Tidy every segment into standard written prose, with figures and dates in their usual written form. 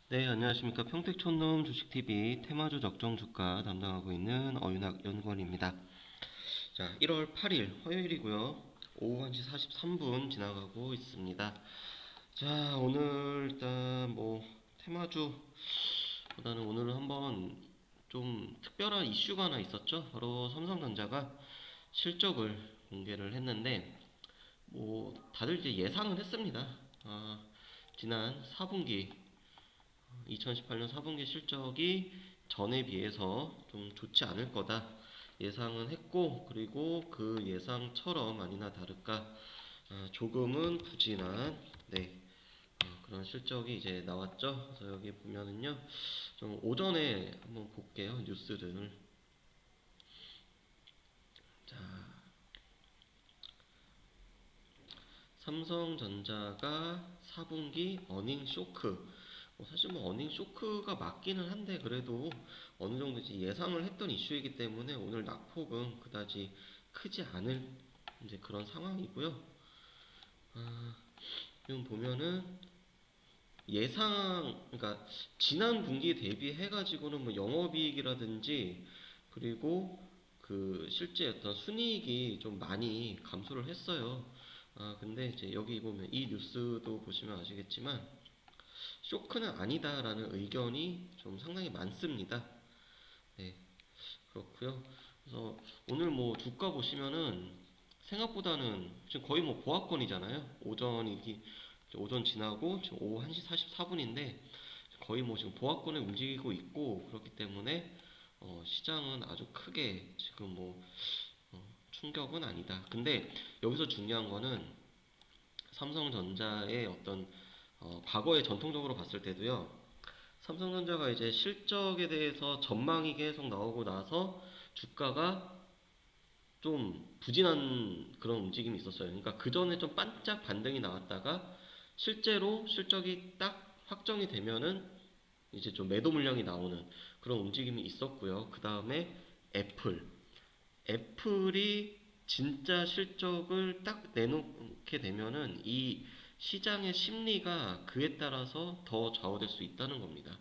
네, 안녕하십니까. 평택촌놈 주식TV 테마주 적정 주가 담당하고 있는 어윤학 연구원입니다. 자, 1월 8일 화요일이고요. 오후 1시 43분 지나가고 있습니다. 자, 오늘 일단 테마주보다는 오늘은 한번 좀 특별한 이슈가 하나 있었죠. 바로 삼성전자가 실적을 공개를 했는데 다들 이제 예상을 했습니다. 지난 4분기 2018년 4분기 실적이 전에 비해서 좀 좋지 않을 거다 예상은 했고, 그리고 그 예상처럼 아니나 다를까 조금은 부진한 그런 실적이 이제 나왔죠. 그래서 여기 보면은요, 좀 오전에 한번 볼게요, 뉴스를. 자, 삼성전자가 4분기 어닝 쇼크. 사실 어닝 쇼크가 맞기는 한데, 그래도 어느 정도 이제 예상을 했던 이슈이기 때문에 오늘 낙폭은 그다지 크지 않을 이제 그런 상황이고요. 지금 보면은 그러니까 지난 분기 대비해가지고는 영업이익이라든지, 그리고 그 실제 어떤 순이익이 좀 많이 감소를 했어요. 근데 이제 여기 보면 이 뉴스도 보시면 아시겠지만 쇼크는 아니다라는 의견이 좀 상당히 많습니다. 네, 그렇고요. 그래서 오늘 주가 보시면은 생각보다는 지금 거의 보합권이잖아요. 오전 지나고 지금 오후 1시 44분인데 거의 지금 보합권에 움직이고 있고, 그렇기 때문에 시장은 아주 크게 지금 충격은 아니다. 근데 여기서 중요한 거는 삼성전자의 어떤 과거에 전통적으로 봤을 때도요. 삼성전자가 이제 실적에 대해서 전망이 계속 나오고 나서 주가가 좀 부진한 그런 움직임이 있었어요. 그러니까 그 전에 좀 반짝 반등이 나왔다가 실제로 실적이 딱 확정이 되면은 이제 좀 매도 물량이 나오는 그런 움직임이 있었고요. 그 다음에 애플. 애플이 진짜 실적을 딱 내놓게 되면은 이 시장의 심리가 그에 따라서 더 좌우될 수 있다는 겁니다.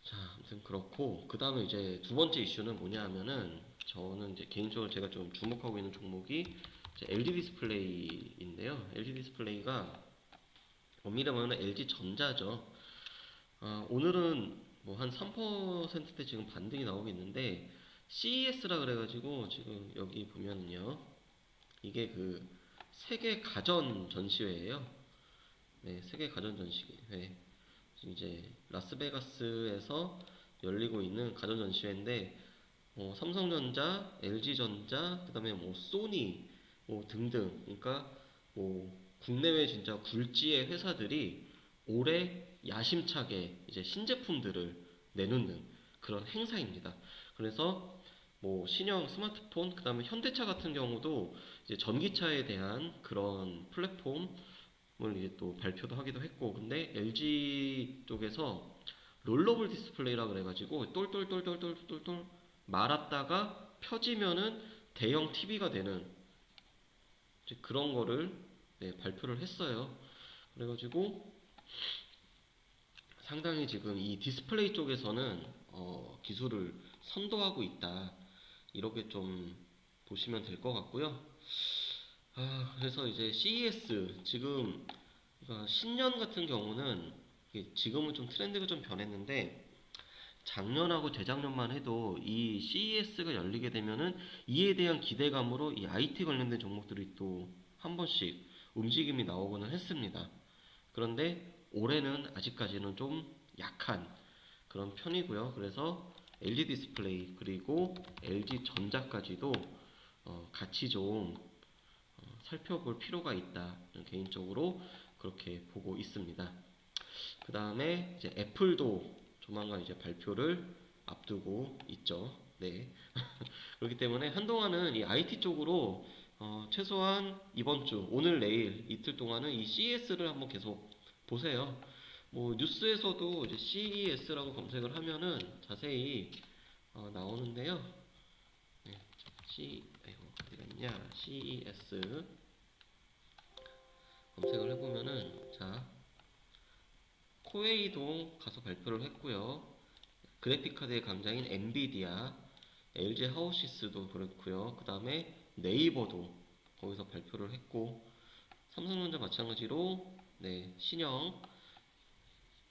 자, 아무튼 그렇고, 그 다음에 이제 두 번째 이슈는 뭐냐 하면은, 저는 이제 개인적으로 제가 좀 주목하고 있는 종목이 이제 LG 디스플레이인데요. LG 디스플레이가 엄밀히 말하면 LG 전자죠. 오늘은 한 3%대 지금 반등이 나오고 있는데, CES라 그래가지고 지금 여기 보면은요, 이게 그 세계 가전 전시회예요. 네, 세계 가전 전시회. 이제 라스베가스에서 열리고 있는 가전 전시회인데, 삼성전자, LG전자, 그다음에 소니 등등, 그러니까 국내외 진짜 굴지의 회사들이 올해 야심차게 이제 신제품들을 내놓는 그런 행사입니다. 그래서 신형 스마트폰, 그다음에 현대차 같은 경우도 이제 전기차에 대한 그런 플랫폼을 이제 또 발표도 하기도 했고, 근데 LG 쪽에서 롤러블 디스플레이라 그래가지고 똘똘똘똘똘똘 말았다가 펴지면은 대형 TV가 되는 이제 그런 거를 발표를 했어요. 그래가지고 상당히 지금 이 디스플레이 쪽에서는 기술을 선도하고 있다, 이렇게 좀 보시면 될 것 같고요. 그래서 이제 CES 지금 그러니까 신년 같은 경우는 지금은 좀 트렌드가 좀 변했는데, 작년하고 재작년만 해도 이 CES가 열리게 되면은 이에 대한 기대감으로 이 IT 관련된 종목들이 또 한 번씩 움직임이 나오고는 했습니다. 그런데 올해는 아직까지는 좀 약한 그런 편이고요. 그래서 LG 디스플레이 그리고 LG 전자까지도 같이 좀 살펴볼 필요가 있다, 개인적으로 그렇게 보고 있습니다. 그 다음에 이제 애플도 조만간 이제 발표를 앞두고 있죠. 네. 그렇기 때문에 한동안은 이 IT 쪽으로 최소한 이번 주, 오늘, 내일 이틀 동안은 이 CES를 한번 계속 보세요. 뉴스에서도 이제 CES라고 검색을 하면은 자세히 나오는데요. 네, 어디 갔냐? CES 검색을 해보면은, 자, 코웨이도 가서 발표를 했고요. 그래픽카드의 강자인 엔비디아, LG 하우시스도 그렇고요. 그 다음에 네이버도 거기서 발표를 했고, 삼성전자 마찬가지로 네, 신형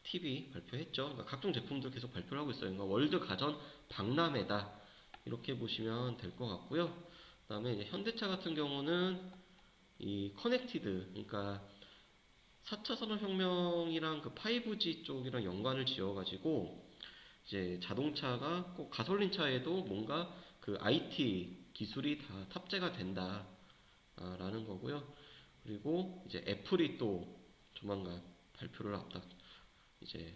TV 발표했죠. 그러니까 각종 제품들 계속 발표를 하고 있어요. 그러니까 월드 가전 박람회다 이렇게 보시면 될 것 같고요. 그 다음에 이제 현대차 같은 경우는 이 커넥티드, 그러니까 4차 산업혁명이랑 그 5G 쪽이랑 연관을 지어가지고 이제 자동차가 꼭 가솔린 차에도 뭔가 그 IT 기술이 다 탑재가 된다라는 거고요. 그리고 이제 애플이 또 조만간 발표를 앞다 이제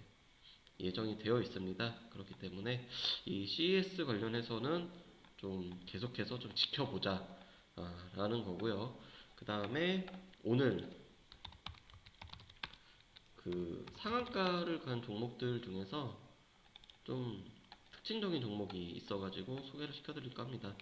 예정이 되어 있습니다. 그렇기 때문에 이 CES 관련해서는 좀 계속해서 좀 지켜보자 라는 거고요. 그 다음에 오늘 그 상한가를 간 종목들 중에서 좀 특징적인 종목이 있어가지고 소개를 시켜드릴까 합니다.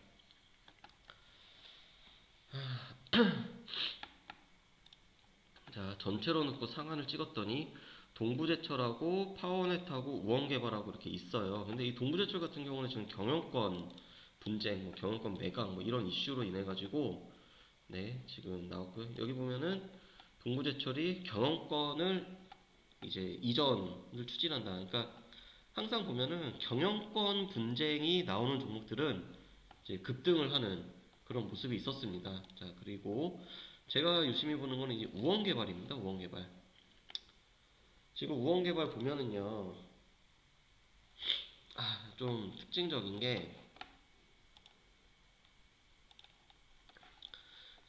자, 전체로 놓고 상한을 찍었더니 동부제철하고 파워넷하고 우원개발하고 이렇게 있어요. 근데 이 동부제철 같은 경우는 지금 경영권 분쟁, 뭐 경영권 매각 뭐 이런 이슈로 인해 가지고 네, 지금 나왔고요. 여기 보면은 동부제철이 경영권을 이제 이전을 추진한다. 그러니까 항상 보면은 경영권 분쟁이 나오는 종목들은 이제 급등을 하는 그런 모습이 있었습니다. 자, 그리고 제가 유심히 보는 거는 이제 우원개발입니다. 우원개발. 지금 우원개발 보면은요, 좀 특징적인 게,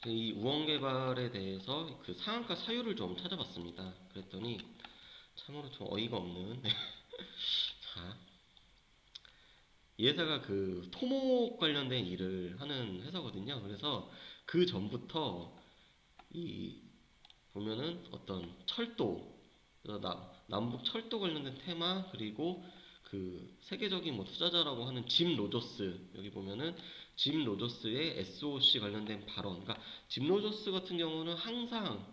이 우원개발에 대해서 그 상한가 사유를 좀 찾아봤습니다. 그랬더니, 참으로 좀 어이가 없는, 자, 이 회사가 그 토목 관련된 일을 하는 회사거든요. 그래서 그 전부터 이 보면은 어떤 철도, 그래서 남북 철도 관련된 테마, 그리고 그 세계적인 뭐 투자자라고 하는 짐 로저스, 여기 보면은 짐 로저스의 SOC 관련된 발언. 그러니까 짐 로저스 같은 경우는 항상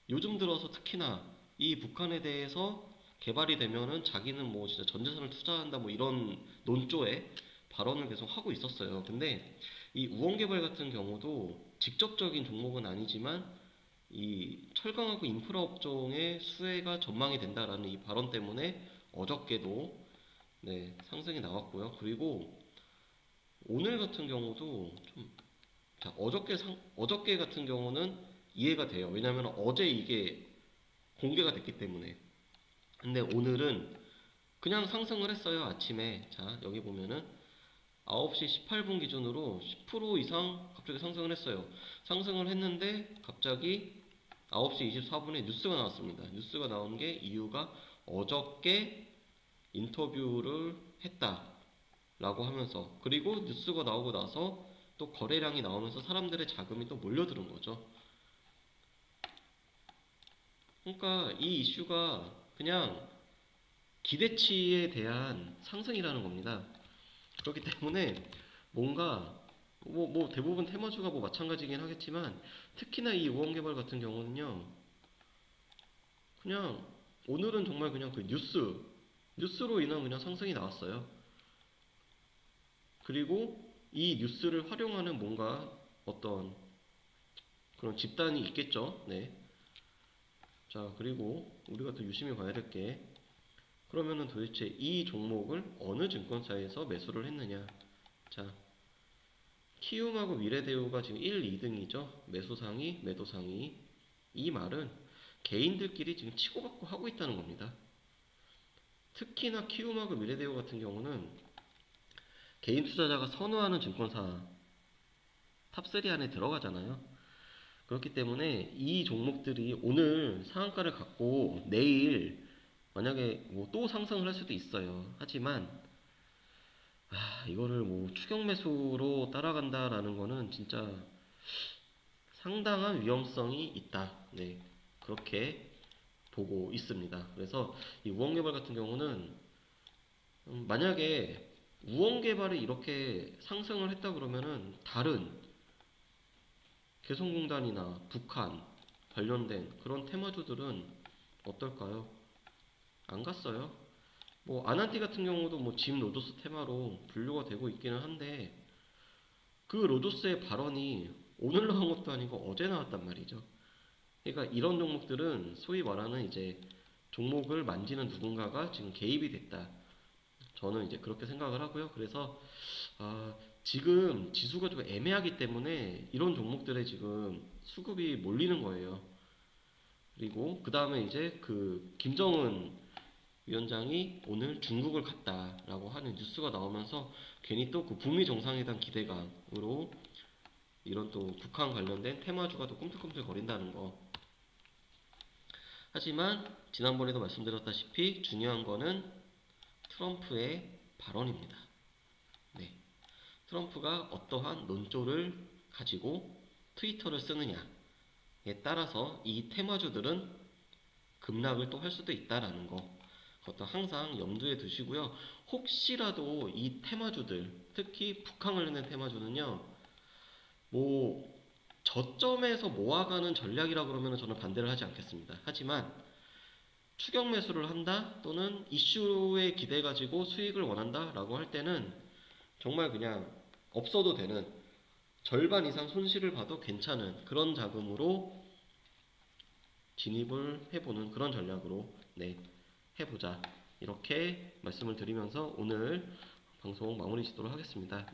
요즘 들어서 특히나 이 북한에 대해서 개발이 되면은 자기는 뭐 진짜 전 재산을 투자한다 뭐 이런 논조에 발언을 계속 하고 있었어요. 근데 이 우원개발 같은 경우도 직접적인 종목은 아니지만 이 철강하고 인프라 업종의 수혜가 전망이 된다라는 이 발언 때문에 어저께도 네, 상승이 나왔고요. 그리고 오늘 같은 경우도 좀 자, 어저께 같은 경우는 이해가 돼요. 왜냐하면 어제 이게 공개가 됐기 때문에. 근데 오늘은 그냥 상승을 했어요. 아침에. 자, 여기 보면은 9시 18분 기준으로 10% 이상 갑자기 상승을 했어요. 상승을 했는데 갑자기 9시 24분에 뉴스가 나왔습니다. 뉴스가 나온 게 이유가 어저께 인터뷰를 했다라고 하면서, 그리고 뉴스가 나오고 나서 또 거래량이 나오면서 사람들의 자금이 또 몰려드는 거죠. 그러니까 이 이슈가 그냥 기대치에 대한 상승이라는 겁니다. 그렇기 때문에 뭔가 뭐 대부분 테마주가 뭐 마찬가지긴 하겠지만, 특히나 이 우원개발 같은 경우는요, 그냥 오늘은 정말 그냥 그 뉴스로 인한 그냥 상승이 나왔어요. 그리고 이 뉴스를 활용하는 뭔가 어떤 그런 집단이 있겠죠. 네. 자, 그리고 우리가 더 유심히 봐야 될 게, 그러면은 도대체 이 종목을 어느 증권사에서 매수를 했느냐. 자, 키움하고 미래대우가 지금 1, 2등이죠. 매수상위, 매도상위. 이 말은 개인들끼리 지금 치고받고 하고 있다는 겁니다. 특히나 키움하고 미래대우 같은 경우는 개인 투자자가 선호하는 증권사 탑3 안에 들어가잖아요. 그렇기 때문에 이 종목들이 오늘 상한가를 갖고 내일 만약에 뭐 또 상승을 할 수도 있어요. 하지만 이거를 뭐 추격 매수로 따라간다라는 거는 진짜 상당한 위험성이 있다. 네, 그렇게 보고 있습니다. 그래서 이 우원개발 같은 경우는 만약에 우원개발이 이렇게 상승을 했다 그러면은 다른 개성공단이나 북한 관련된 그런 테마주들은 어떨까요? 안 갔어요. 뭐 아난티 같은 경우도 뭐 짐 로도스 테마로 분류가 되고 있기는 한데 그 로도스의 발언이 오늘 나온 것도 아니고 어제 나왔단 말이죠. 그러니까 이런 종목들은 소위 말하는 이제 종목을 만지는 누군가가 지금 개입이 됐다. 저는 이제 그렇게 생각을 하고요. 그래서 지금 지수가 좀 애매하기 때문에 이런 종목들에 지금 수급이 몰리는 거예요. 그리고 그 다음에 이제 그 김정은 위원장이 오늘 중국을 갔다라고 하는 뉴스가 나오면서 괜히 또 그 북미 정상회담 기대감으로 이런 또 북한 관련된 테마주가 또 꿈틀꿈틀 거린다는 거. 하지만 지난번에도 말씀드렸다시피 중요한 거는 트럼프의 발언입니다. 네. 트럼프가 어떠한 논조를 가지고 트위터를 쓰느냐에 따라서 이 테마주들은 급락을 또 할 수도 있다라는 거. 그것도 항상 염두에 두시고요. 혹시라도 이 테마주들, 특히 북한 관련된 테마주는요, 뭐 저점에서 모아가는 전략이라 그러면 저는 반대를 하지 않겠습니다. 하지만 추격 매수를 한다 또는 이슈에 기대 가지고 수익을 원한다라고 할 때는 정말 그냥 없어도 되는 절반 이상 손실을 봐도 괜찮은 그런 자금으로 진입을 해보는 그런 전략으로 해보자 이렇게 말씀을 드리면서 오늘 방송 마무리 짓도록 하겠습니다.